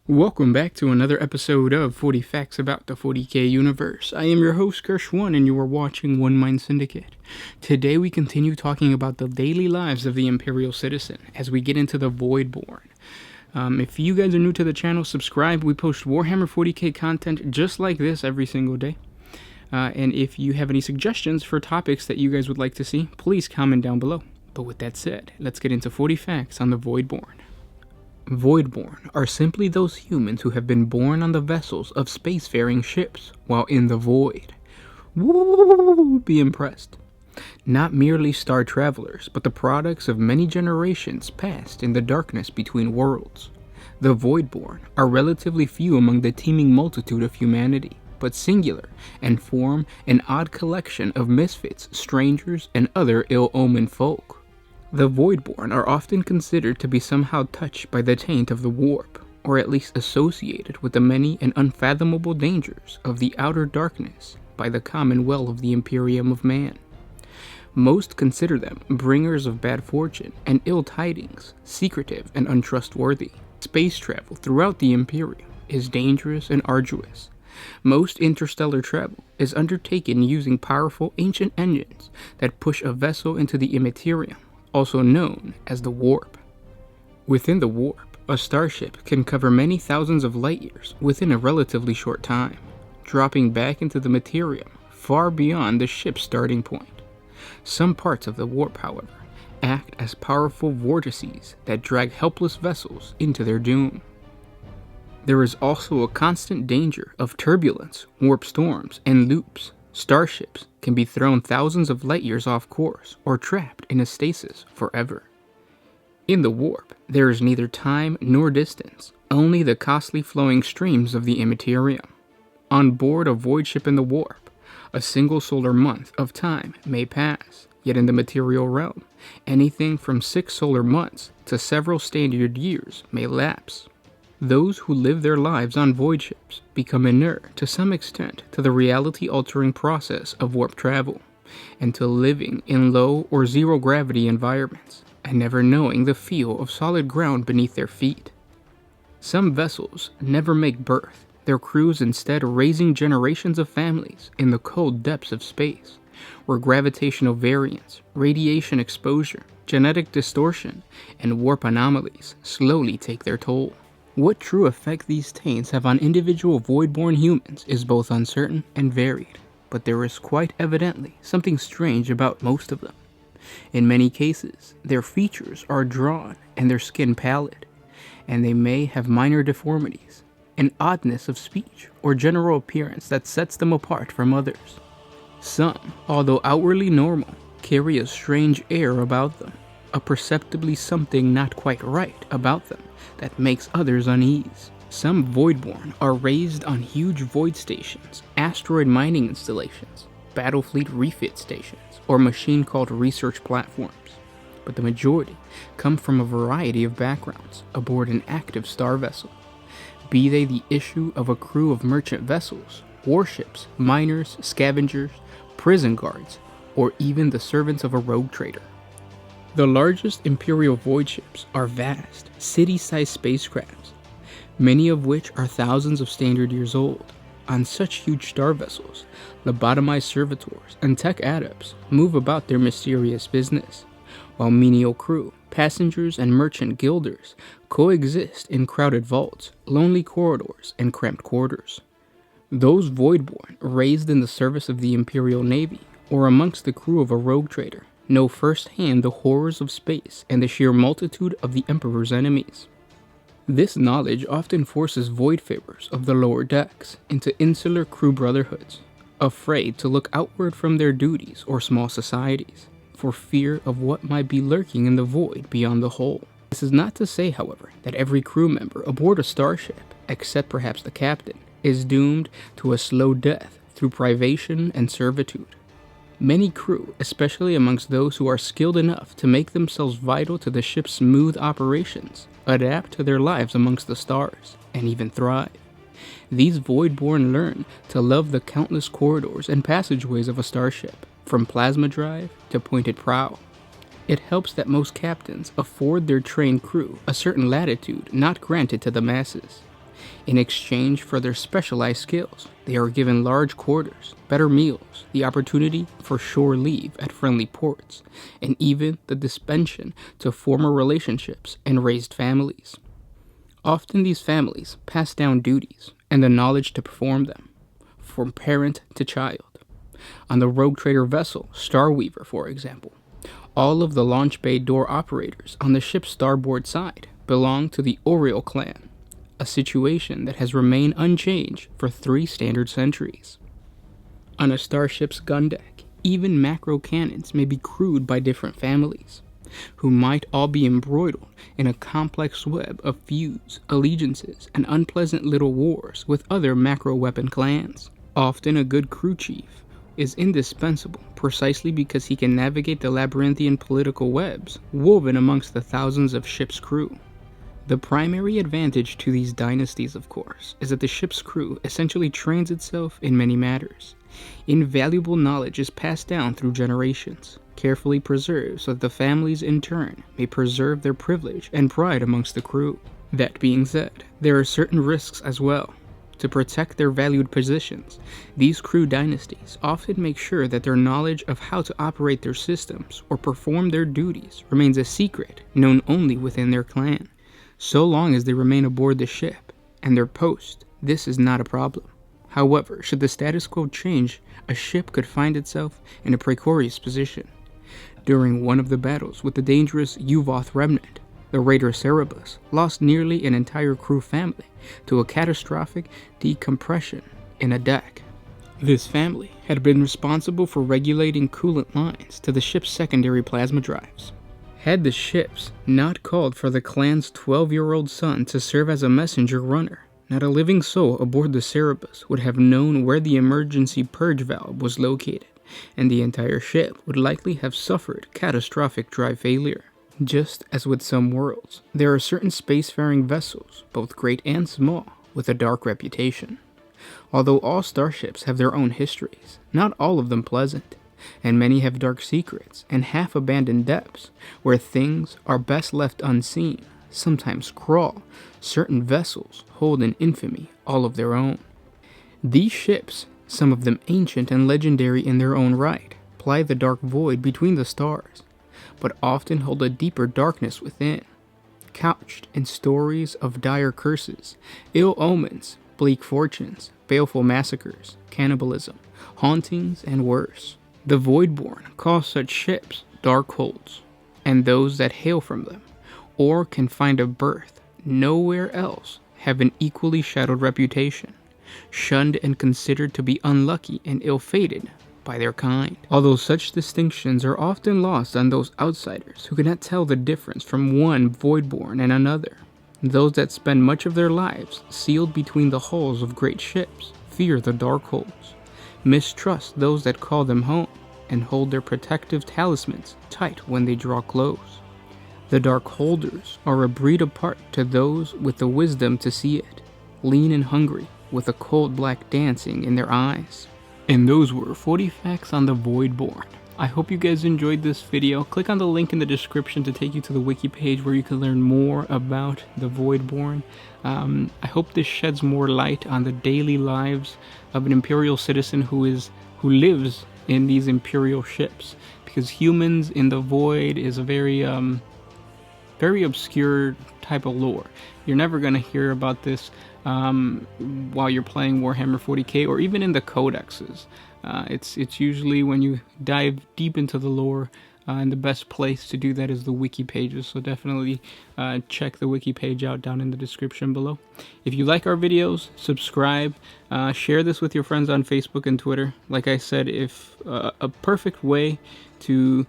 Welcome back to another episode of 40 Facts About the 40K Universe. I am your host, Kirsch1, and you are watching One Mind Syndicate. Today we continue talking about the daily lives of the Imperial citizen as we get into the Voidborn. If you guys are new to the channel, subscribe. We post Warhammer 40K content just like this every single day. And if you have any suggestions for topics that you guys would like to see, please comment down below. But with that said, let's get into 40 facts on the Voidborn. Voidborn are simply those humans who have been born on the vessels of spacefaring ships while in the void. Woo, be impressed. Not merely star travelers, but the products of many generations passed in the darkness between worlds. The Voidborn are relatively few among the teeming multitude of humanity, but singular and form an odd collection of misfits, strangers, and other ill-omened folk. The Voidborn are often considered to be somehow touched by the taint of the warp, or at least associated with the many and unfathomable dangers of the outer darkness by the common well of the Imperium of Man. Most consider them bringers of bad fortune and ill tidings, secretive and untrustworthy. Space travel throughout the Imperium is dangerous and arduous. Most interstellar travel is undertaken using powerful ancient engines that push a vessel into the immaterium, also known as the warp. Within the warp, a starship can cover many thousands of light years within a relatively short time, dropping back into the materium far beyond the ship's starting point. Some parts of the warp, however, act as powerful vortices that drag helpless vessels into their doom. There is also a constant danger of turbulence, warp storms, and loops. Starships can be thrown thousands of light years off course or trapped in a stasis forever. In the warp, there is neither time nor distance, only the costly flowing streams of the immaterium. On board a void ship in the warp, a single solar month of time may pass, yet in the material realm, anything from 6 solar months to several standard years may lapse. Those who live their lives on void ships become inert to some extent to the reality-altering process of warp travel, and to living in low or zero gravity environments, and never knowing the feel of solid ground beneath their feet. Some vessels never make berth, their crews instead raising generations of families in the cold depths of space, where gravitational variance, radiation exposure, genetic distortion, and warp anomalies slowly take their toll. What true effect these taints have on individual Voidborn humans is both uncertain and varied, but there is quite evidently something strange about most of them. In many cases, their features are drawn and their skin pallid, and they may have minor deformities, an oddness of speech, or general appearance that sets them apart from others. Some, although outwardly normal, carry a strange air about them, a perceptibly something not quite right about them that makes others unease. Some Voidborn are raised on huge void stations, asteroid mining installations, battle fleet refit stations, or machine-called research platforms, but the majority come from a variety of backgrounds aboard an active star vessel, be they the issue of a crew of merchant vessels, warships, miners, scavengers, prison guards, or even the servants of a rogue trader. The largest Imperial void ships are vast, city-sized spacecrafts, many of which are thousands of standard years old. On such huge star vessels, lobotomized servitors and tech adepts move about their mysterious business, while menial crew, passengers, and merchant guilders coexist in crowded vaults, lonely corridors, and cramped quarters. Those Voidborn raised in the service of the Imperial Navy, or amongst the crew of a rogue trader, know firsthand the horrors of space and the sheer multitude of the Emperor's enemies. This knowledge often forces voidfarers of the lower decks into insular crew brotherhoods, afraid to look outward from their duties or small societies, for fear of what might be lurking in the void beyond the hull. This is not to say, however, that every crew member aboard a starship, except perhaps the captain, is doomed to a slow death through privation and servitude. Many crew, especially amongst those who are skilled enough to make themselves vital to the ship's smooth operations, adapt to their lives amongst the stars, and even thrive. These Voidborn learn to love the countless corridors and passageways of a starship, from plasma drive to pointed prow. It helps that most captains afford their trained crew a certain latitude not granted to the masses. In exchange for their specialized skills, they are given large quarters, better meals, the opportunity for shore leave at friendly ports, and even the dispensation to former relationships and raised families. Often these families pass down duties and the knowledge to perform them, from parent to child. On the rogue trader vessel Starweaver, for example, all of the launch bay door operators on the ship's starboard side belong to the Oriole clan, a situation that has remained unchanged for 3 standard centuries. On a starship's gun deck, even macro cannons may be crewed by different families, who might all be embroiled in a complex web of feuds, allegiances, and unpleasant little wars with other macro weapon clans. Often a good crew chief is indispensable precisely because he can navigate the labyrinthian political webs woven amongst the thousands of ship's crew. The primary advantage to these dynasties, of course, is that the ship's crew essentially trains itself in many matters. Invaluable knowledge is passed down through generations, carefully preserved so that the families in turn may preserve their privilege and pride amongst the crew. That being said, there are certain risks as well. To protect their valued positions, these crew dynasties often make sure that their knowledge of how to operate their systems or perform their duties remains a secret known only within their clan. So long as they remain aboard the ship and their post, this is not a problem. However, should the status quo change, a ship could find itself in a precarious position. During one of the battles with the dangerous Uvoth remnant, the raider Cerebus lost nearly an entire crew family to a catastrophic decompression in a deck. This family had been responsible for regulating coolant lines to the ship's secondary plasma drives. Had the ships not called for the clan's 12-year-old son to serve as a messenger runner, not a living soul aboard the Cerebus would have known where the emergency purge valve was located, and the entire ship would likely have suffered catastrophic drive failure. Just as with some worlds, there are certain spacefaring vessels, both great and small, with a dark reputation. Although all starships have their own histories, not all of them pleasant, and many have dark secrets and half-abandoned depths where things are best left unseen. Sometimes crawl, certain vessels hold an infamy all of their own. These ships, some of them ancient and legendary in their own right, ply the dark void between the stars, but often hold a deeper darkness within, couched in stories of dire curses, ill omens, bleak fortunes, baleful massacres, cannibalism, hauntings, and worse. The Voidborn call such ships dark holds, and those that hail from them, or can find a berth nowhere else, have an equally shadowed reputation, shunned and considered to be unlucky and ill-fated by their kind. Although such distinctions are often lost on those outsiders who cannot tell the difference from one Voidborn and another, those that spend much of their lives sealed between the hulls of great ships fear the Darkholds, mistrust those that call them home, and hold their protective talismans tight when they draw close. The Darkholders are a breed apart to those with the wisdom to see it, lean and hungry, with a cold black dancing in their eyes. And those were 40 facts on the Voidborn. I hope you guys enjoyed this video. Click on the link in the description to take you to the wiki page where you can learn more about the Voidborn. I hope this sheds more light on the daily lives of an Imperial citizen who lives in these Imperial ships, because humans in the Void is a very obscure type of lore. You're never going to hear about this while you're playing Warhammer 40K or even in the codexes. It's usually when you dive deep into the lore, and the best place to do that is the wiki pages, so definitely check the wiki page out down in the description below. If you like our videos, subscribe, share this with your friends on Facebook and Twitter. Like I said, if a perfect way to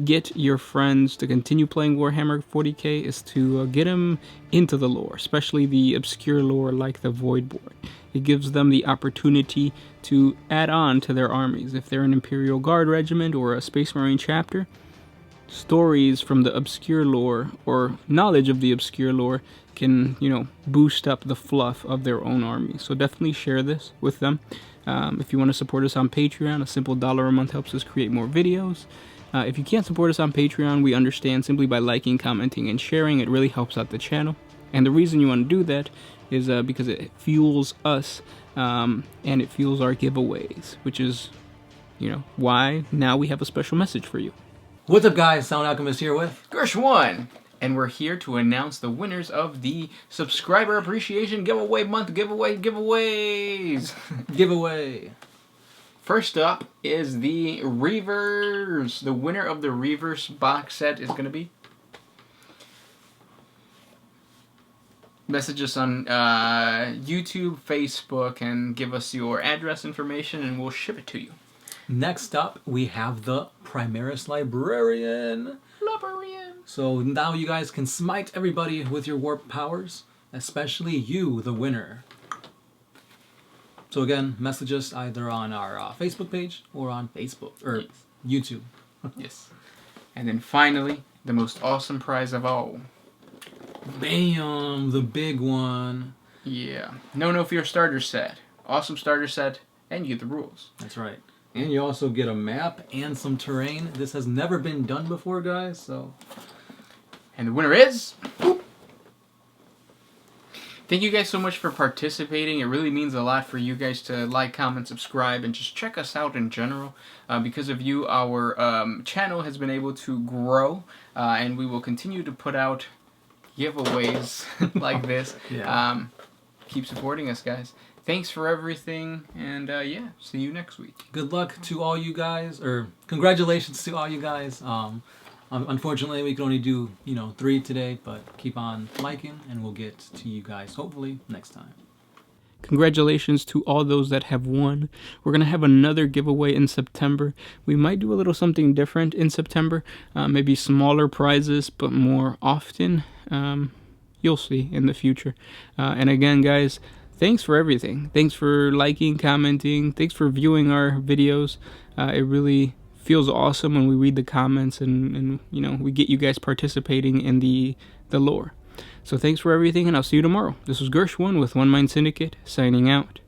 get your friends to continue playing Warhammer 40K is to get them into the lore, especially the obscure lore like the Voidborn. It gives them the opportunity to add on to their armies. If they're an Imperial Guard regiment or a Space Marine chapter, stories from the obscure lore or knowledge of the obscure lore can, boost up the fluff of their own army. So definitely share this with them. If you want to support us on Patreon, a simple $1 a month helps us create more videos. If you can't support us on Patreon, we understand. Simply by liking, commenting, and sharing, it really helps out the channel. And the reason you want to do that is because it fuels us and it fuels our giveaways, which is, you know, why now we have a special message for you. What's up, guys? Sound Alchemist here with Gersh1, and we're here to announce the winners of the Subscriber Appreciation Giveaway Month giveaways. giveaway. First up is the Reavers. The winner of the Reavers box set is going to be... Message us on YouTube, Facebook, and give us your address information, and we'll ship it to you. Next up, we have the Primaris Librarian. So now you guys can smite everybody with your warp powers, especially you, the winner. So again, message us either on our Facebook page or on Facebook or YouTube. Yes. And then finally, the most awesome prize of all. Bam! The big one. Yeah. No Fear starter set. Awesome starter set, and you get the rules. That's right. And you also get a map and some terrain. This has never been done before, guys, so... And the winner is... Thank you guys so much for participating. It really means a lot for you guys to like, comment, subscribe, and just check us out in general. Because of you, our channel has been able to grow, and we will continue to put out giveaways like this. Yeah. Keep supporting us, guys. Thanks for everything, and yeah, see you next week. Good luck to all you guys, or congratulations to all you guys. Unfortunately, we can only do, 3 today, but keep on liking, and we'll get to you guys hopefully next time. Congratulations to all those that have won. We're going to have another giveaway in September. We might do a little something different in September. Maybe smaller prizes, but more often. You'll see in the future. And again, guys, thanks for everything. Thanks for liking, commenting. Thanks for viewing our videos. It really feels awesome when we read the comments and we get you guys participating in the lore. So thanks for everything, and I'll see you tomorrow. This was Gersh1 with One Mind Syndicate, signing out.